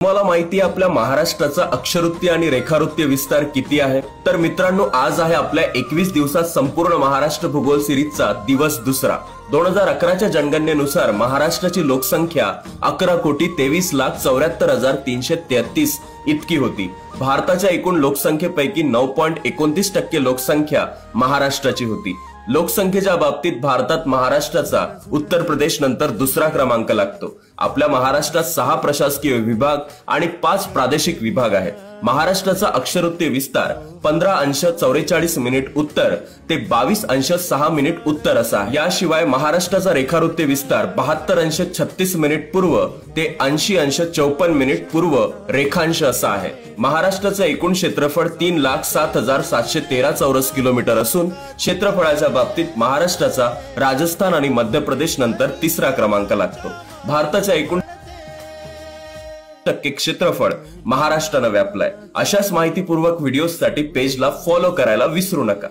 तुम्हाला माहिती आहे आपल्या महाराष्ट्राचा अक्षरवृत्ती आणि रेखावृत्तीय विस्तार किती आहे? तर मित्रांनो, आज आहे आपल्या 21 दिवसात संपूर्ण महाराष्ट्र भूगोल सिरीजचा दिवस दुसरा। 2011च्या जनगणनेनुसार महाराष्ट्राची लोकसंख्या 11,23,74,333 इतकी होती। भारताच्या एकूण लोकसंख्येपैकी 9.29% लोकसंख्या महाराष्ट्राची होती। लोकसंख्येच्या बाबतीत भारतात महाराष्ट्राचा उत्तर प्रदेश नंतर दुसरा क्रमांक लागतो। आपल्या महाराष्ट्रात 6 प्रशासकीय विभाग आणि 5 प्रादेशिक विभाग आहेत। महाराष्ट्राचा अक्षरवृत्तीय विस्तार 15°44' उत्तर ते 22°6' उत्तर असा आहे। याशिवाय महाराष्ट्राचा रेखावृत्तीय विस्तार 72°36' पूर्व ते 80°54' पूर्व रेखांश असा आहे। महाराष्ट्राचे एकूण क्षेत्रफळ 3,07,713 चौरस किलोमीटर असून क्षेत्रफळाच्या बाबतीत महाराष्ट्राचा राजस्थान आणि मध्य प्रदेश नंतर तिसरा क्रमांक लागतो। भारताच्या एकूण टक्के क्षेत्रफळ महाराष्ट्राने व्यापलाय। अशाच माहितीपूर्वक व्हिडिओसाठी पेजला फॉलो करायला विसरू नका।